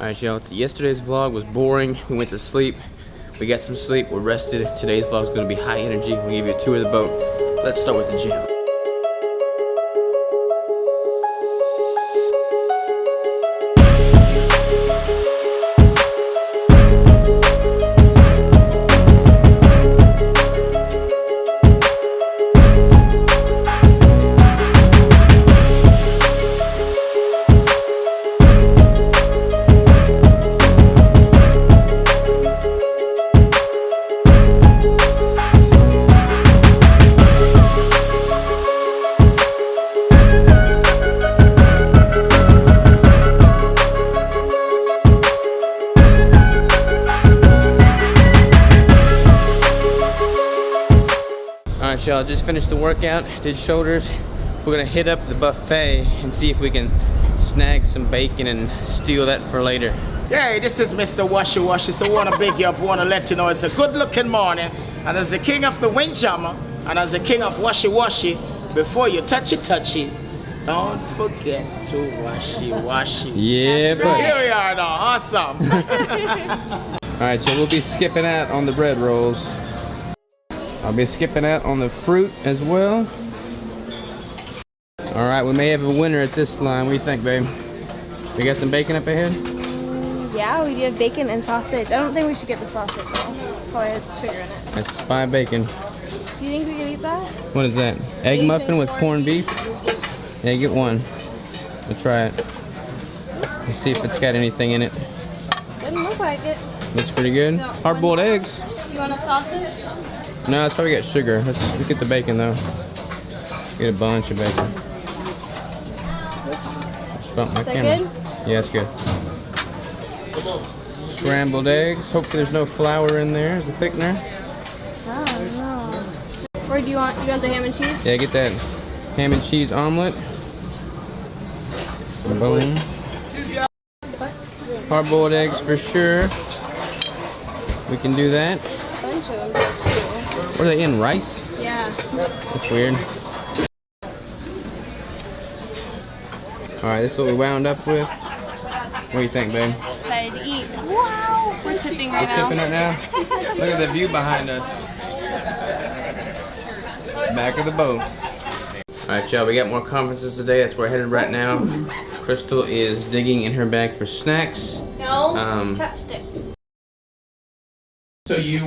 Alright, y'all, yesterday's vlog was boring. We went to sleep. We got some sleep. We're rested. Today's vlog is going to be high energy. We'll give you a tour of the boat. Let's start with the gym. Alright, y'all, just finished the workout, did shoulders. We're gonna hit up the buffet and see if we can snag some bacon and steal that for later. Hey, this is Mr. Washy Washy, so I wanna big you up, wanna let you know it's a good looking morning. And as the king of the windjammer, and as the king of Washy Washy, before you touchy, don't forget to washy washy. Yeah, So buddy. here we are now, awesome. Alright, so we'll be skipping out on the bread rolls. I'll be skipping out on the fruit as well. Alright, we may have a winner at this line. What do you think, babe? We got some bacon up ahead? Yeah, we do have bacon and sausage. I don't think we should get the sausage though. Probably has sugar in it. That's 5 bacon. Do you think we could eat that? What is that? Egg muffin with corned beef? Yeah, get one. We'll try it. Let's see if it's got anything in it. Doesn't look like it. Looks pretty good. No, Hard-boiled eggs. You want a sausage? No, it's probably got sugar. Let's get the bacon though. Get a bunch of bacon. Oops. Bump my Is that camera. good? Yeah, it's good. Scrambled eggs. Hopefully there's no flour in there as a thickener. I don't know. Or do you want the ham and cheese? Yeah, get that ham and cheese omelet. Boom. Hard-boiled eggs for sure. We can do that. Bunch of them too. What are they in? Rice? Yeah. That's weird. Alright, this is what we wound up with. What do you think, babe? Excited to eat. Wow! We're tipping right We're tipping right now. Look at the view behind us. Back of the boat. Alright, y'all, we got more conferences today. That's where we're headed right now. Crystal is digging in her bag for snacks. No, chopstick. So you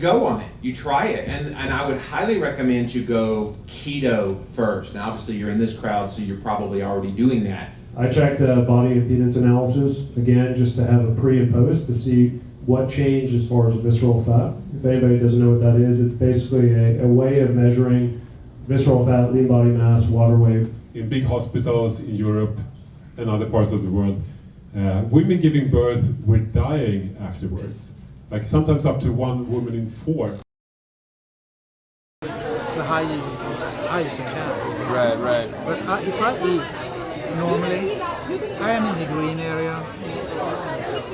go on it, you try it, and I would highly recommend you go keto first. Now obviously you're in this crowd, so you're probably already doing that. I checked the body impedance analysis, again, just to have a pre and post to see what changed as far as visceral fat. If anybody doesn't know what that is, it's basically a way of measuring visceral fat, lean body mass, water weight. In big hospitals in Europe and other parts of the world, women giving birth were dying afterwards. Like sometimes up to 1 woman in 4. The highest you can. Right. But if I eat normally, I am in the green area.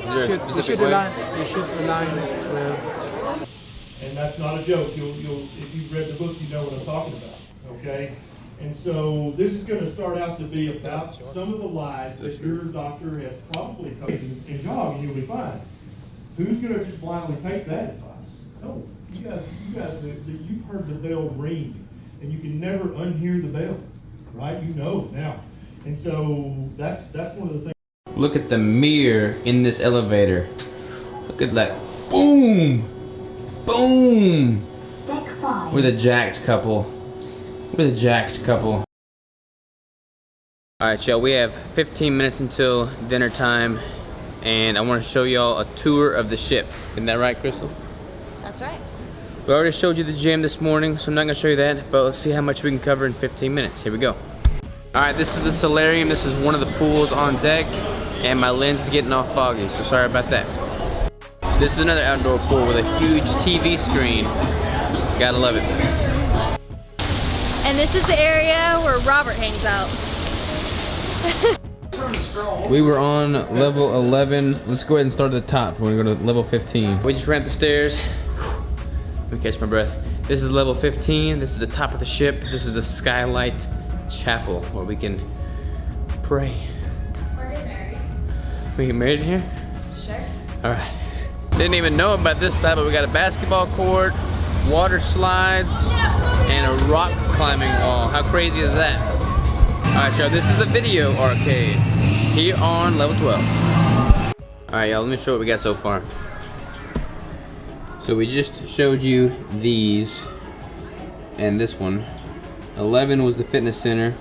Is there a specific way? You should align it with. And that's not a joke. If you've read the book, you know what I'm talking about, okay? And so this is going to start out to be about some of the lies that your doctor has probably covered and jog, and you'll be fine. Who's going to just blindly take that advice? No, you guys, you've heard the bell ring, and you can never unhear the bell, right? You know now, and so that's one of the things. Look at the mirror in this elevator. Look at that. Boom! Boom! We're the jacked couple. We're the jacked couple. Alright, y'all, we have 15 minutes until dinner time. And I want to show y'all a tour of the ship. Isn't that right, Crystal? That's right. We already showed you the gym this morning, so I'm not going to show you that, but let's see how much we can cover in 15 minutes. Here we go. Alright, this is the Solarium. This is one of the pools on deck, and my lens is getting all foggy, so sorry about that. This is another outdoor pool with a huge TV screen. Gotta love it. And this is the area where Robert hangs out. We were on level 11. Let's go ahead and start at the top. We're gonna go to level 15. We just ran up the stairs. Let me catch my breath. This is level 15. This is the top of the ship. This is the Skylight Chapel where we can pray. We get married in here? Sure. All right. Didn't even know about this side, but we got a basketball court, water slides, and a rock climbing wall. How crazy is that? All right, y'all, this is the video arcade here on level 12. All right, y'all, let me show what we got so far. So we just showed you these and this one. 11 was the fitness center.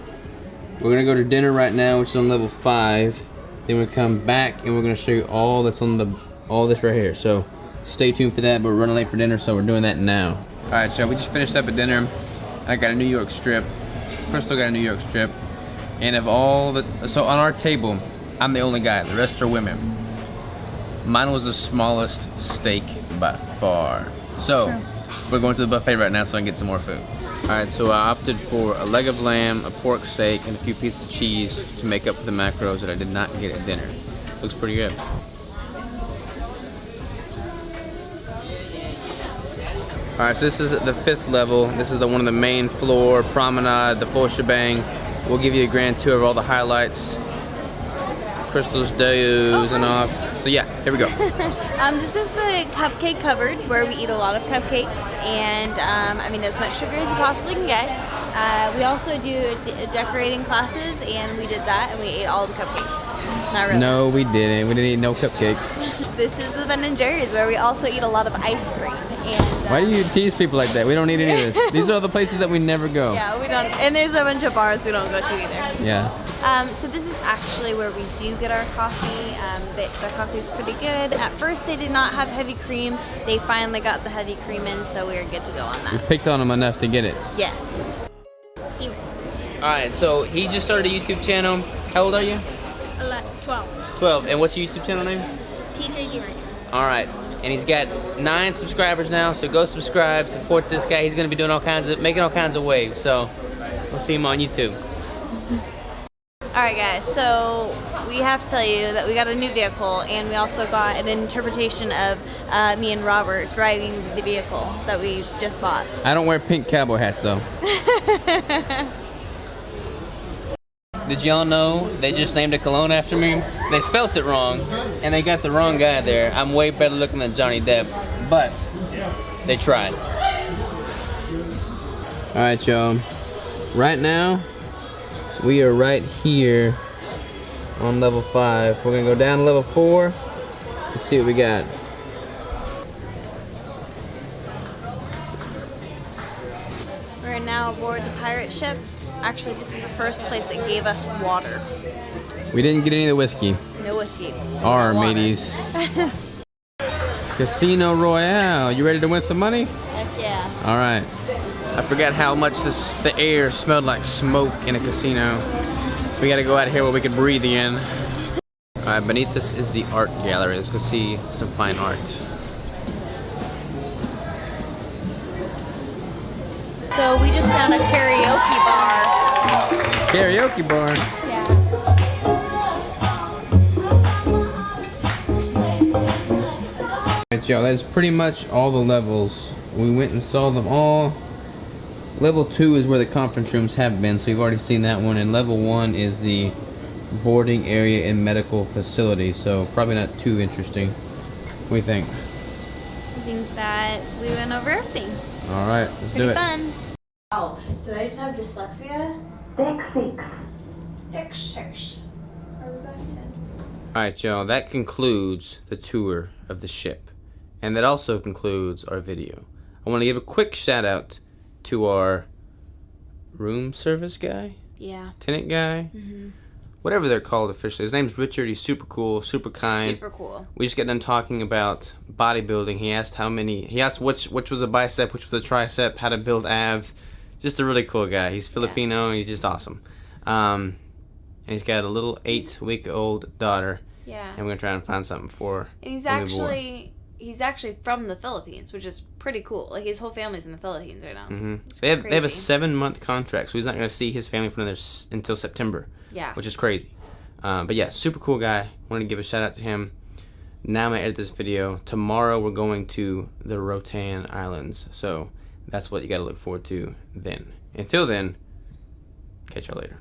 We're gonna go to dinner right now, which is on level 5. Then we're gonna come back and we're gonna show you all that's on all this right here. So stay tuned for that, but we're running late for dinner, so we're doing that now. All right, so we just finished up at dinner. I got a New York strip. Crystal got a New York strip. And of all so on our table, I'm the only guy, the rest are women. Mine was the smallest steak by far. So we're going to the buffet right now so I can get some more food. All right, so I opted for a leg of lamb, a pork steak, and a few pieces of cheese to make up for the macros that I did not get at dinner. Looks pretty good. All right, so this is the 5th level. This is one of the main floor, promenade, the full shebang. We'll give you a grand tour of all the highlights. Crystal's dozing off. So yeah, here we go. This is the cupcake cupboard where we eat a lot of cupcakes and I mean as much sugar as you possibly can get. We also do decorating classes and we did that and we ate all the cupcakes. Not really. No, we didn't. We didn't eat no cupcake. This is the Ben & Jerry's where we also eat a lot of ice cream. And, why do you tease people like that? We don't eat any of this. These are the places that we never go. Yeah, we don't. And there's a bunch of bars we don't go to either. Yeah. So this is actually where we do get our coffee. The coffee is pretty good. At first they did not have heavy cream. They finally got the heavy cream in, so we were good to go on that. We picked on them enough to get it. Yeah. Alright, so he just started a YouTube channel. How old are you? 12. 12. And what's your YouTube channel name? TJ Gamer. Alright. And he's got 9 subscribers now, so go subscribe, support this guy. He's gonna be doing making all kinds of waves. So we'll see him on YouTube. Alright guys, so we have to tell you that we got a new vehicle and we also got an interpretation of me and Robert driving the vehicle that we just bought. I don't wear pink cowboy hats though. Did y'all know they just named a cologne after me? They spelt it wrong and they got the wrong guy there. I'm way better looking than Johnny Depp, but they tried. Alright y'all, right now we are right here on level 5. We're gonna go down to level 4 and see what we got. We're now aboard the pirate ship. Actually, this is the first place that gave us water. We didn't get any of the whiskey. No whiskey. Our Water. mateys. Casino Royale. You ready to win some money? Heck yeah. All right. I forgot how much the air smelled like smoke in a casino. We gotta go out here where we can breathe again. All right, beneath us is the art gallery. Let's go see some fine art. So we just found a karaoke bar. Karaoke bar. Yeah. Alright y'all, that's pretty much all the levels. We went and saw them all. Level 2 is where the conference rooms have been, so you've already seen that one. And level 1 is the boarding area and medical facility, so probably not too interesting. What do you think? I think that we went over everything. Alright, let's do Pretty it. fun. Oh, did I just have dyslexia? Six. Alright y'all, that concludes the tour of the ship. And that also concludes our video. I want to give a quick shout out to our room service guy? Yeah. Tenant guy? Whatever they're called officially. His name's Richard. He's super cool, super kind. Super cool. We just got done talking about bodybuilding. He asked which was a bicep, which was a tricep, how to build abs. Just a really cool guy. He's Filipino. He's just awesome. And he's got a little 8-week-old daughter. Yeah. And we're gonna try and find something for her. And he's actually from the Philippines, which is pretty cool. Like his whole family's in the Philippines right now. They have a 7-month contract, so he's not gonna see his family until September. Yeah. Which is crazy. But yeah, super cool guy. Wanted to give a shout out to him. Now I'm gonna edit this video. Tomorrow we're going to the Rotan Islands, so that's what you gotta look forward to then. Until then, catch y'all later.